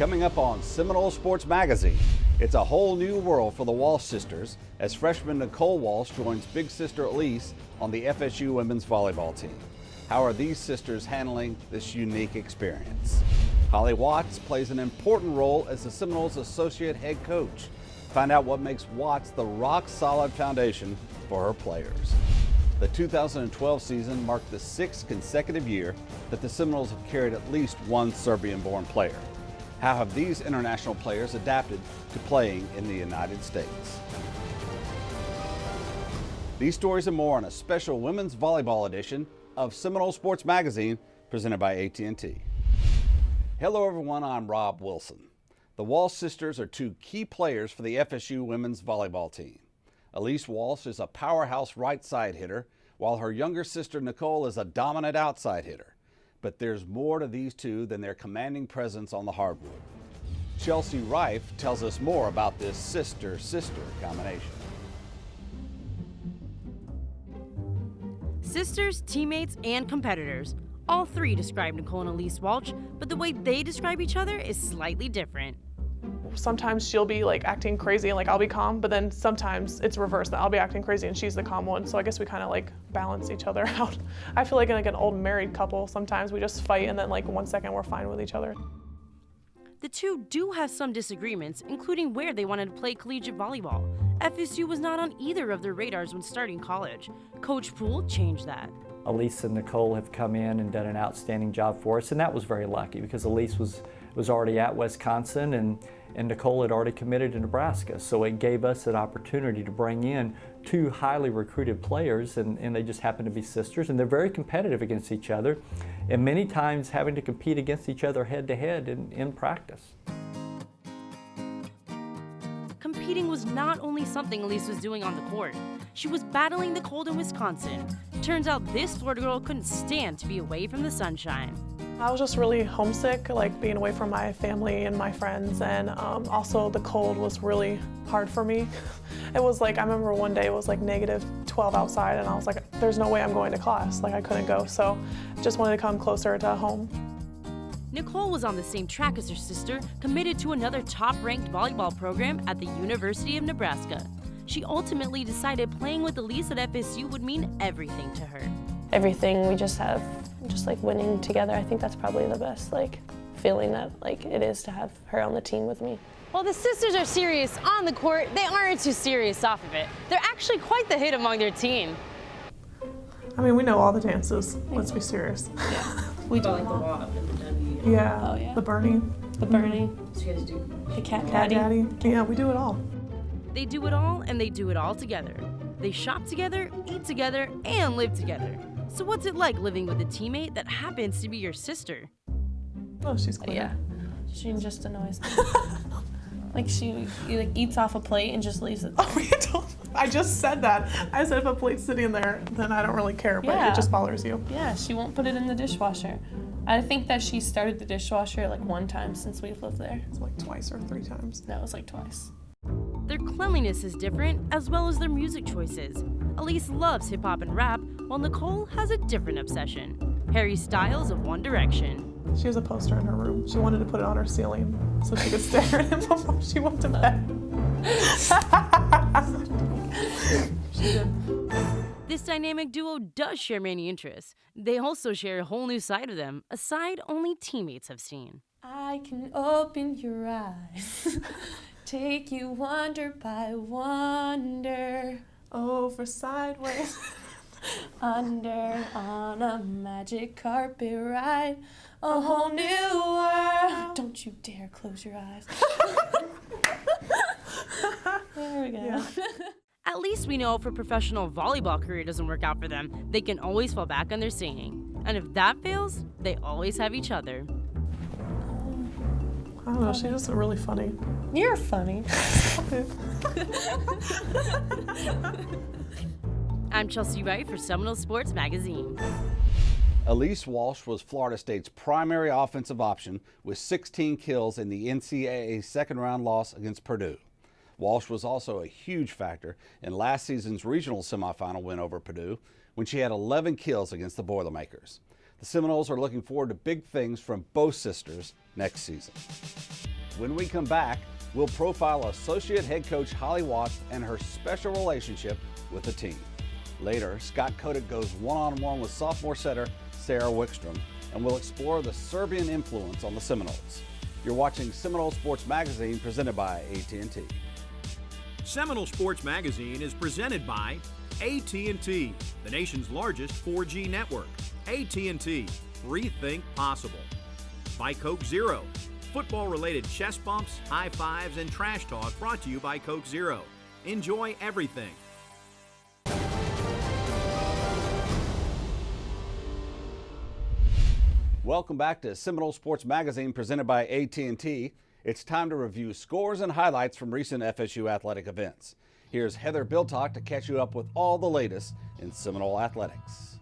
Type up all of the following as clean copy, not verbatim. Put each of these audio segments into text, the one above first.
Coming up on Seminole Sports Magazine, it's a whole new world for the Walsh sisters as freshman Nicole Walsh joins big sister Elise on the FSU women's volleyball team. How are these sisters handling this unique experience? Holly Watts plays an important role as the Seminoles associate head coach. Find out what makes Watts the rock-solid foundation for her players. The 2012 season marked the 6th consecutive year that the Seminoles have carried at least one Serbian-born player. How have these international players adapted to playing in the United States? These stories and more on a special women's volleyball edition of Seminole Sports Magazine presented by AT&T. Hello everyone, I'm Rob Wilson. The Walsh sisters are two key players for the FSU women's volleyball team. Elise Walsh is a powerhouse right side hitter, while her younger sister Nicole is a dominant outside hitter. But there's more to these two than their commanding presence on the hardwood. Chelsea Rife tells us more about this sister-sister combination. Sisters, teammates, and competitors. All three describe Nicole and Elise Walsh, but the way they describe each other is slightly different. Sometimes she'll be like acting crazy and like I'll be calm, but then sometimes it's reversed, that I'll be acting crazy and she's the calm one. So I guess we kind of like balance each other out. I feel like in like an old married couple, sometimes we just fight and then like 1 second we're fine with each other. The two do have some disagreements, including where they wanted to play collegiate volleyball. FSU was not on either of their radars when starting college. Coach Poole changed that. Elise and Nicole have come in and done an outstanding job for us, and that was very lucky because Elise was already at Wisconsin and Nicole had already committed to Nebraska. So it gave us an opportunity to bring in two highly recruited players, and they just happen to be sisters, and they're very competitive against each other, and many times having to compete against each other head to head in practice. Competing was not only something Elise was doing on the court. She was battling the cold in Wisconsin. Turns out this Florida girl couldn't stand to be away from the sunshine. I was just really homesick, like being away from my family and my friends, and also the cold was really hard for me. It was like, I remember one day it was like -12 outside and I was like, there's no way I'm going to class, like I couldn't go, so just wanted to come closer to home. Nicole was on the same track as her sister, committed to another top-ranked volleyball program at the University of Nebraska. She ultimately decided playing with Elise at FSU would mean everything to her. Everything we just have, just like winning together, I think that's probably the best like feeling that like it is to have her on the team with me. While the sisters are serious on the court, they aren't too serious off of it. They're actually quite the hit among their team. I mean, we know all the dances, let's be serious. Yeah, we do like the WAP and the W. Yeah, oh, yeah. The Bernie. The Bernie. So you guys do the Cat Daddy. Yeah, we do it all. They do it all, and they do it all together. They shop together, eat together, and live together. So what's it like living with a teammate that happens to be your sister? Oh, she's clear. Yeah, she just annoys me. Like she like eats off a plate and just leaves it. Oh, I just said that. I said if a plate's sitting there, then I don't really care, but Yeah. it just bothers you. Yeah, she won't put it in the dishwasher. I think that she started the dishwasher like 1 time since we've lived there. It's like twice or 3 times. No, it was like twice. Their cleanliness is different, as well as their music choices. Elise loves hip-hop and rap, while Nicole has a different obsession. Harry Styles of One Direction. She has a poster in her room. She wanted to put it on her ceiling so she could stare at him before she went to bed. She did. This dynamic duo does share many interests. They also share a whole new side of them, a side only teammates have seen. I can open your eyes, take you wonder by wonder, Over sideways. under on a magic carpet ride, a whole new world. Don't you dare close your eyes. There we go. Yeah. At least we know if a professional volleyball career doesn't work out for them, they can always fall back on their singing. And if that fails, they always have each other. I don't know, she's just really funny. You're funny. I'm Chelsea Rife for Seminole Sports Magazine. Elise Walsh was Florida State's primary offensive option with 16 kills in the NCAA second-round loss against Purdue. Walsh was also a huge factor in last season's regional semifinal win over Purdue when she had 11 kills against the Boilermakers. The Seminoles are looking forward to big things from both sisters next season. When we come back, we'll profile Associate Head Coach Holly Watts and her special relationship with the team. Later, Scott Kotick goes one-on-one with sophomore setter Sarah Wickstrom, and we'll explore the Serbian influence on the Seminoles. You're watching Seminole Sports Magazine, presented by AT&T. Seminole Sports Magazine is presented by AT&T, the nation's largest 4G network. AT&T, rethink possible. By Coke Zero, football-related chest bumps, high fives, and trash talk brought to you by Coke Zero. Enjoy everything. Welcome back to Seminole Sports Magazine, presented by AT&T. It's time to review scores and highlights from recent FSU athletic events. Here's Heather Biltock to catch you up with all the latest in Seminole athletics.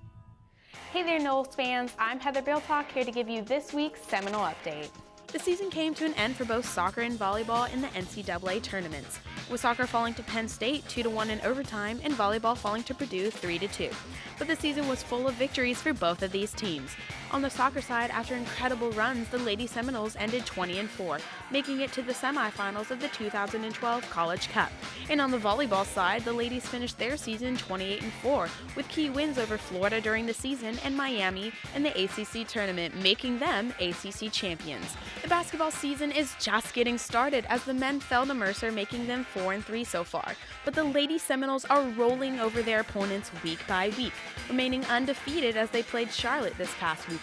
Hey there, Noles fans. I'm Heather Biltock, here to give you this week's Seminole update. The season came to an end for both soccer and volleyball in the NCAA tournaments, with soccer falling to Penn State 2-1 in overtime and volleyball falling to Purdue 3-2. But the season was full of victories for both of these teams. On the soccer side, after incredible runs, the Lady Seminoles ended 20-4, making it to the semifinals of the 2012 College Cup. And on the volleyball side, the ladies finished their season 28-4, with key wins over Florida during the season and Miami in the ACC tournament, making them ACC champions. The basketball season is just getting started as the men fell to Mercer, making them 4-3 so far. But the Lady Seminoles are rolling over their opponents week by week, remaining undefeated as they played Charlotte this past weekend.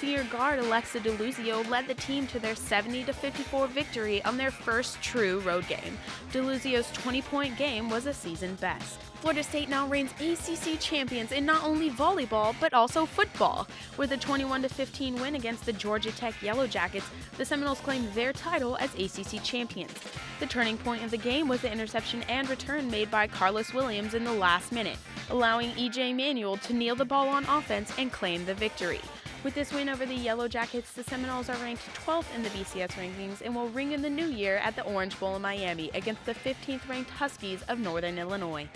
Senior guard Alexa DeLuzio led the team to their 70-54 victory on their first true road game. DeLuzio's 20-point game was a season best. Florida State now reigns ACC champions in not only volleyball, but also football. With a 21-15 win against the Georgia Tech Yellow Jackets, the Seminoles claimed their title as ACC champions. The turning point of the game was the interception and return made by Carlos Williams in the last minute, allowing E.J. Manuel to kneel the ball on offense and claim the victory. With this win over the Yellow Jackets, the Seminoles are ranked 12th in the BCS rankings and will ring in the new year at the Orange Bowl in Miami against the 15th-ranked Huskies of Northern Illinois.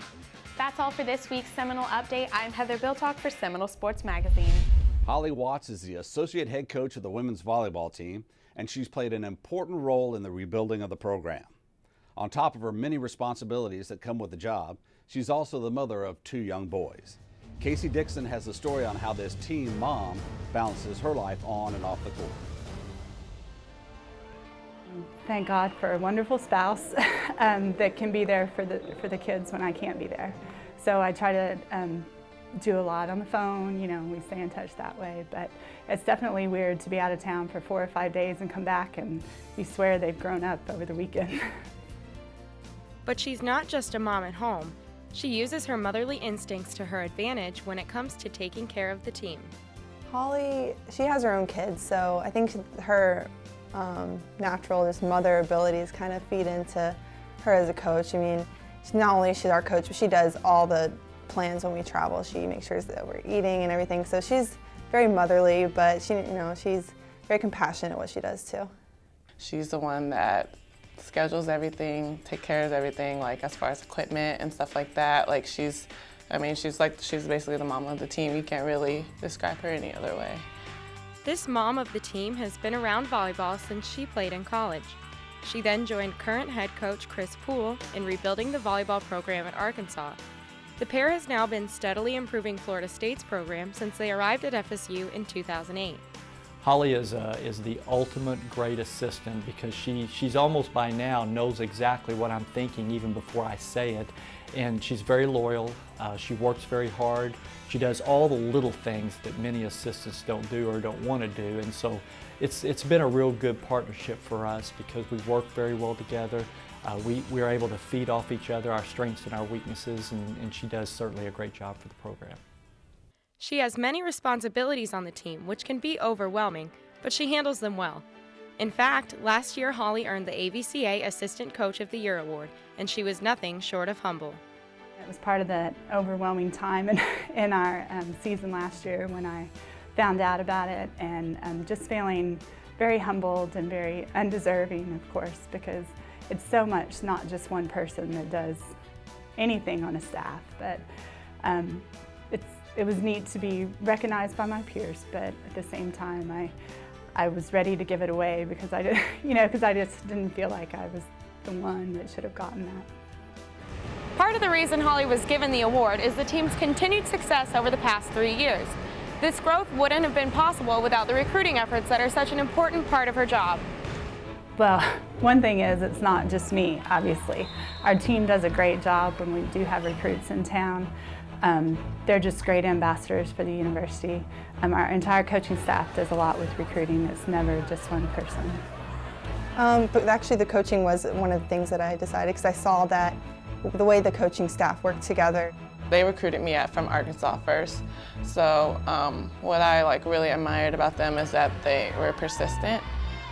That's all for this week's Seminole Update. I'm Heather Biltock for Seminole Sports Magazine. Holly Watts is the associate head coach of the women's volleyball team, and she's played an important role in the rebuilding of the program. On top of her many responsibilities that come with the job, she's also the mother of 2 young boys. Casey Dixon has a story on how this teen mom balances her life on and off the court. Thank God for a wonderful spouse that can be there for the kids when I can't be there. So I try to do a lot on the phone, you know, we stay in touch that way, but it's definitely weird to be out of town for 4 or 5 days and come back and you swear they've grown up over the weekend. But she's not just a mom at home. She uses her motherly instincts to her advantage when it comes to taking care of the team. Holly, she has her own kids, so I think her natural just mother abilities kind of feed into her as a coach. I mean, not only is she our coach, but she does all the plans when we travel. She makes sure that we're eating and everything. So she's very motherly, but she's very compassionate at what she does too. She's the one that schedules everything, takes care of everything, like as far as equipment and stuff like that. Like she's basically the mom of the team. You can't really describe her any other way. This mom of the team has been around volleyball since she played in college. She then joined current head coach Chris Poole in rebuilding the volleyball program at Arkansas. The pair has now been steadily improving Florida State's program since they arrived at FSU in 2008. Holly is the ultimate great assistant because she's almost by now knows exactly what I'm thinking even before I say it. And she's very loyal, she works very hard, she does all the little things that many assistants don't do or don't want to do. And so it's been a real good partnership for us because we work very well together. We are able to feed off each other, our strengths and our weaknesses, and she does certainly a great job for the program. She has many responsibilities on the team, which can be overwhelming, but she handles them well. In fact, last year Holly earned the AVCA Assistant Coach of the Year award, and she was nothing short of humble. It was part of the overwhelming time in our season last year when I found out about it, and just feeling very humbled and very undeserving, of course, because it's so much, not just one person that does anything on a staff, but it was neat to be recognized by my peers, but at the same time, I was ready to give it away because I did, because I just didn't feel like I was the one that should have gotten that. Part of the reason Holly was given the award is the team's continued success over the past 3 years. This growth wouldn't have been possible without the recruiting efforts that are such an important part of her job. Well, one thing is it's not just me, obviously. Our team does a great job when we do have recruits in town. They're just great ambassadors for the university. Our entire coaching staff does a lot with recruiting. It's never just one person. But actually the coaching was one of the things that I decided because I saw that the way the coaching staff worked together. They recruited me from Arkansas first. So what I really admired about them is that they were persistent.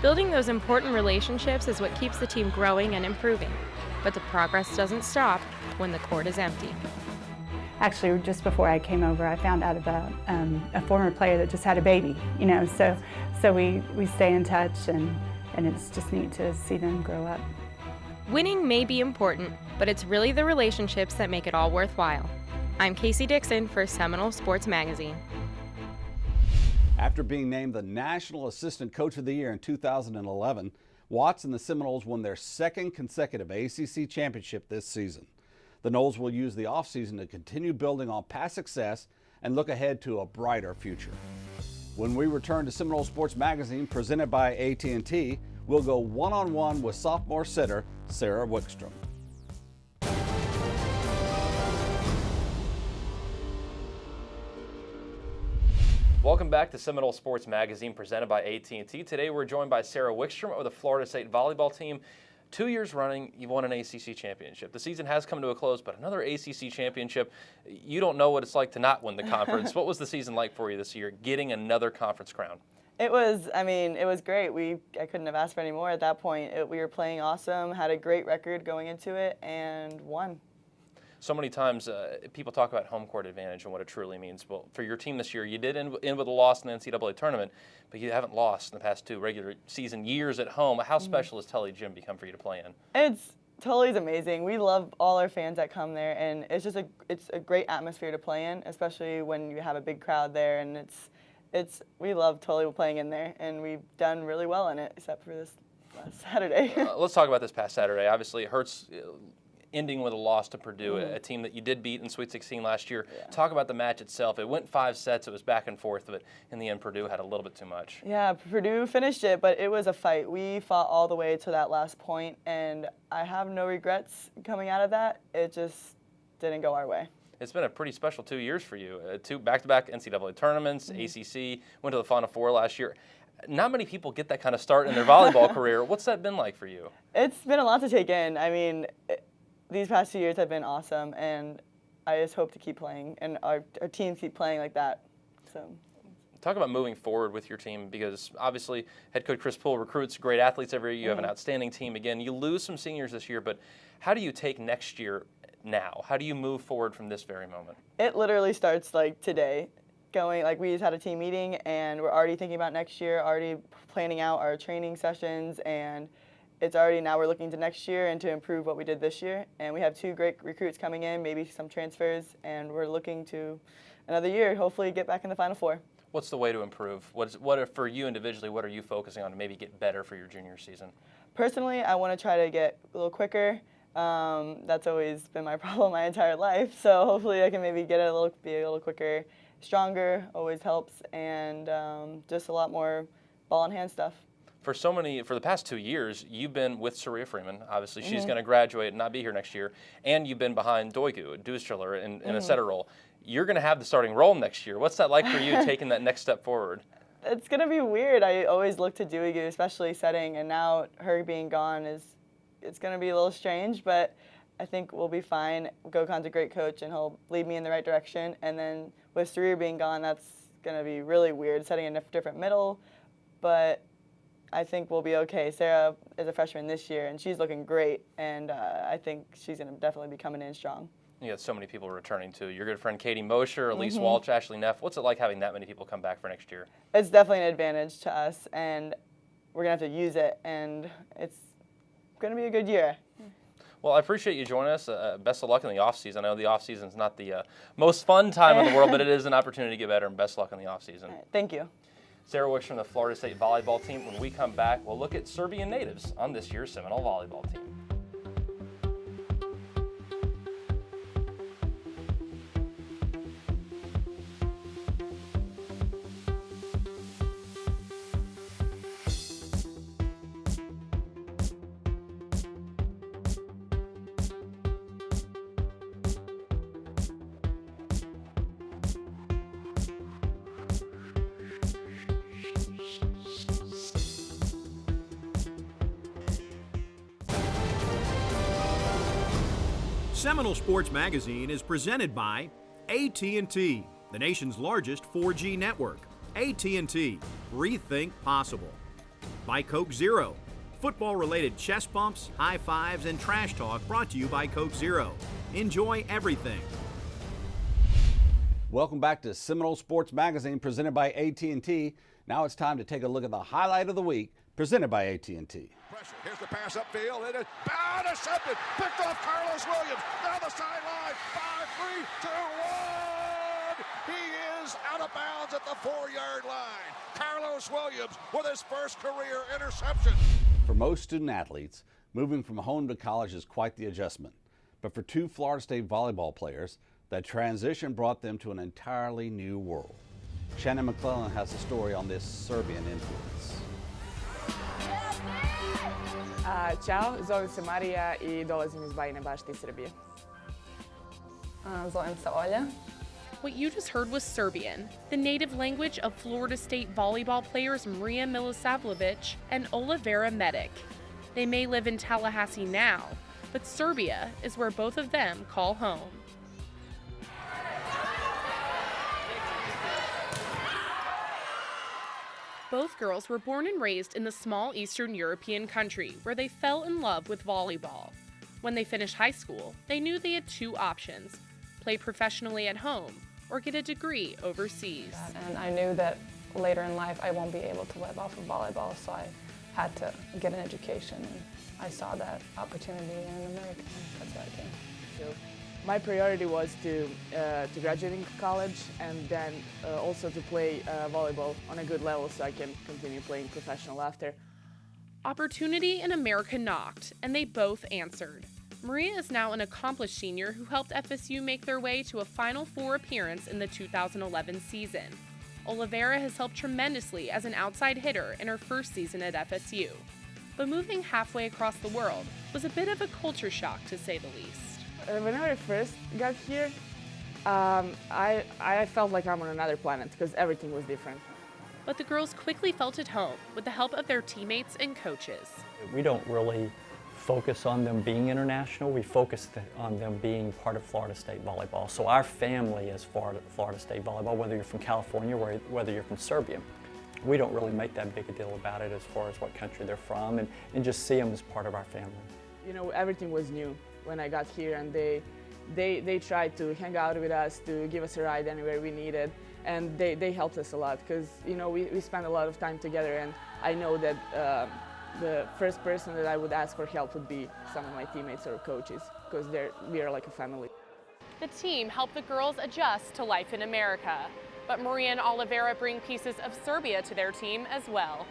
Building those important relationships is what keeps the team growing and improving. But the progress doesn't stop when the court is empty. Actually, just before I came over, I found out about a former player that just had a baby, so we stay in touch, and it's just neat to see them grow up. Winning may be important, but it's really the relationships that make it all worthwhile. I'm Casey Dixon for Seminole Sports Magazine. After being named the National Assistant Coach of the Year in 2011, Watts and the Seminoles won their second consecutive ACC championship this season. The Noles will use the offseason to continue building on past success and look ahead to a brighter future. When we return to Seminole Sports Magazine, presented by AT&T, we'll go one-on-one with sophomore setter Sarah Wickstrom. Welcome back to Seminole Sports Magazine, presented by AT&T. Today we're joined by Sarah Wickstrom of the Florida State volleyball team. 2 years running, you've won an ACC championship. The season has come to a close, but another ACC championship. You don't know what it's like to not win the conference. What was the season like for you this year, getting another conference crown? It was great. I couldn't have asked for any more at that point. We were playing awesome, had a great record going into it, and won. So many times people talk about home court advantage and what it truly means. Well, for your team this year, you did end with a loss in the NCAA tournament, but you haven't lost in the past 2 regular season years at home. How special has Tully Gym become for you to play in? Tully's amazing. We love all our fans that come there, and it's a great atmosphere to play in, especially when you have a big crowd there. And we love Tully playing in there, and we've done really well in it, except for this last Saturday. Let's talk about this past Saturday. Obviously, it hurts. Ending with a loss to Purdue, a team that you did beat in Sweet 16 last year. Yeah. Talk about the match itself. It went 5 sets. It was back and forth, but in the end, Purdue had a little bit too much. Yeah, Purdue finished it, but it was a fight. We fought all the way to that last point, and I have no regrets coming out of that. It just didn't go our way. It's been a pretty special 2 years for you. 2 back-to-back NCAA tournaments, ACC, went to the Final Four last year. Not many people get that kind of start in their volleyball career. What's that been like for you? It's been a lot to take in. These past 2 years have been awesome, and I just hope to keep playing, and our teams keep playing like that. So, talk about moving forward with your team, because obviously head coach Chris Poole recruits great athletes every year. You have an outstanding team. Again, you lose some seniors this year, but how do you take next year now? How do you move forward from this very moment? It literally starts today. We just had a team meeting, and we're already thinking about next year, already planning out our training sessions, and it's already now we're looking to next year and to improve what we did this year. And we have 2 great recruits coming in, maybe some transfers, and we're looking to another year, hopefully get back in the Final Four. What's the way to improve? For you individually, what are you focusing on to maybe get better for your junior season? Personally, I want to try to get a little quicker. That's always been my problem my entire life. So hopefully I can maybe be a little quicker, stronger, always helps, and just a lot more ball in hand stuff. For the past 2 years, you've been with Saria Freeman. Obviously, she's going to graduate and not be here next year. And you've been behind Duestriller in a setter role. You're going to have the starting role next year. What's that like for you, taking that next step forward? It's going to be weird. I always look to Duigu, especially setting, and now her being gone it's going to be a little strange, but I think we'll be fine. Gokhan's a great coach, and he'll lead me in the right direction. And then with Saria being gone, that's going to be really weird, setting a different middle, but I think we'll be okay. Sarah is a freshman this year, and she's looking great, and I think she's going to definitely be coming in strong. You got so many people returning, too. Your good friend Katie Mosher, Elise Walsh, Ashley Neff. What's it like having that many people come back for next year? It's definitely an advantage to us, and we're going to have to use it, and it's going to be a good year. Well, I appreciate you joining us. Best of luck in the offseason. I know the offseason is not the most fun time in the world, but it is an opportunity to get better, and best of luck in the offseason. Right, thank you. Sarah Wicks from the Florida State volleyball team. When we come back, we'll look at Serbian natives on this year's Seminole volleyball team. Seminole Sports Magazine is presented by AT&T, the nation's largest 4G network. AT&T, rethink possible. By Coke Zero, football-related chest bumps, high fives, and trash talk brought to you by Coke Zero. Enjoy everything. Welcome back to Seminole Sports Magazine, presented by AT&T. Now it's time to take a look at the highlight of the week, presented by AT&T. Pressure. Here's the pass upfield. It is intercepted. Picked off Carlos Williams. Down the sideline. 5, 3, 2, 1. He is out of bounds at the 4-yard line. Carlos Williams with his first career interception. For most student athletes, moving from home to college is quite the adjustment. But for two Florida State volleyball players, that transition brought them to an entirely new world. Shannon McClellan has a story on this Serbian influence. Ćao, zovem se Marija I dolazim iz Bajine Bašte iz Srbije. Zovem se Olja. What you just heard was Serbian, the native language of Florida State volleyball players Maria Milosavljevic and Olivera Medic. They may live in Tallahassee now, but Serbia is where both of them call home. Both girls were born and raised in the small Eastern European country where they fell in love with volleyball. When they finished high school, they knew they had two options: play professionally at home or get a degree overseas. And I knew that later in life I won't be able to live off of volleyball, so I had to get an education, and I saw that opportunity in America, and that's why I came. So my priority was to graduate in college and then also to play volleyball on a good level so I can continue playing professional after. Opportunity in America knocked, and they both answered. Maria is now an accomplished senior who helped FSU make their way to a Final Four appearance in the 2011 season. Olivera has helped tremendously as an outside hitter in her first season at FSU. But moving halfway across the world was a bit of a culture shock, to say the least. Whenever I first got here, I felt like I'm on another planet because everything was different. But the girls quickly felt at home with the help of their teammates and coaches. We don't really focus on them being international. We focus on them being part of Florida State volleyball. So our family is Florida State volleyball, whether you're from California or whether you're from Serbia. We don't really make that big a deal about it as far as what country they're from, and just see them as part of our family. You know, everything was new when I got here, and they tried to hang out with us, to give us a ride anywhere we needed, and they helped us a lot because, you know, we spent a lot of time together, and I know that the first person that I would ask for help would be some of my teammates or coaches because we are like a family. The team helped the girls adjust to life in America, but Maria and Olivera bring pieces of Serbia to their team as well.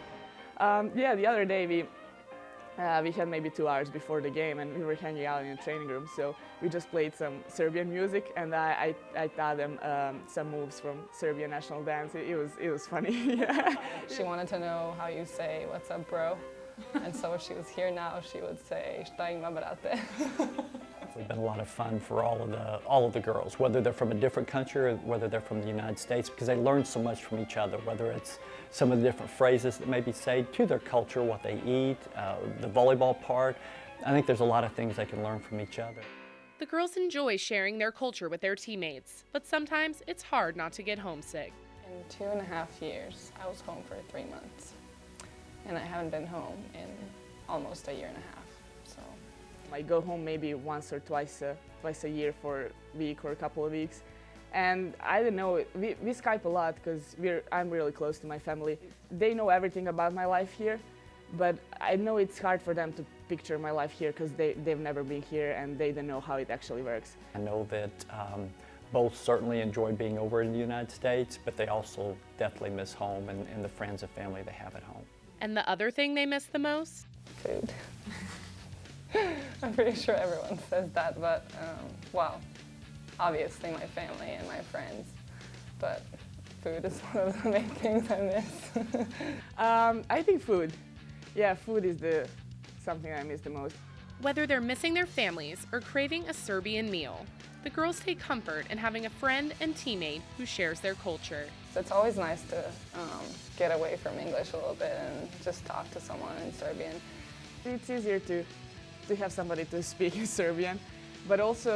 Yeah, the other day we had maybe 2 hours before the game and we were hanging out in the training room, so we just played some Serbian music and I taught them some moves from Serbian national dance. It was funny. Yeah. She wanted to know how you say "What's up, bro?" And so if she was here now, she would say "Šta ima, brate?" It's been a lot of fun for all of the girls, whether they're from a different country or whether they're from the United States, because they learn so much from each other, whether it's some of the different phrases that may be said to their culture, what they eat, the volleyball part. I think there's a lot of things they can learn from each other. The girls enjoy sharing their culture with their teammates, but sometimes it's hard not to get homesick. In 2.5 years, I was home for 3 months, and I haven't been home in almost a year and a half. So I go home maybe once or twice a year for a week or a couple of weeks. And I don't know, we Skype a lot because I'm really close to my family. They know everything about my life here, but I know it's hard for them to picture my life here because they've never been here and they don't know how it actually works. I know that both certainly enjoy being over in the United States, but they also definitely miss home and the friends and family they have at home. And the other thing they miss the most? Food. I'm pretty sure everyone says that, but well, obviously my family and my friends, but food is one of the main things I miss. I think food. Yeah, food is something I miss the most. Whether they're missing their families or craving a Serbian meal, the girls take comfort in having a friend and teammate who shares their culture. It's always nice to get away from English a little bit and just talk to someone in Serbian. It's easier to have somebody to speak in Serbian, but also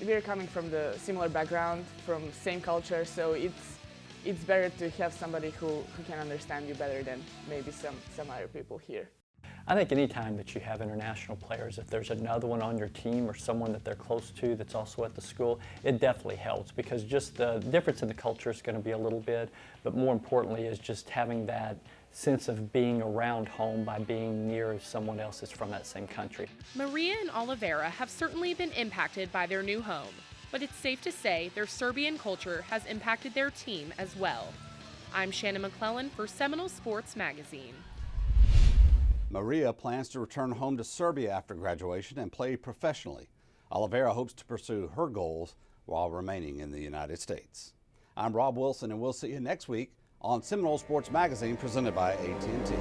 we're coming from the similar background, from same culture, so it's better to have somebody who can understand you better than maybe some other people here. I think anytime that you have international players, if there's another one on your team or someone that they're close to that's also at the school, it definitely helps because just the difference in the culture is going to be a little bit, but more importantly is just having that sense of being around home by being near someone else that's from that same country. Maria and Oliveira have certainly been impacted by their new home, but it's safe to say their Serbian culture has impacted their team as well. I'm Shannon McClellan for Seminole Sports Magazine. Maria plans to return home to Serbia after graduation and play professionally. Oliveira hopes to pursue her goals while remaining in the United States. I'm Rob Wilson, and we'll see you next week on Seminole Sports Magazine presented by AT&T.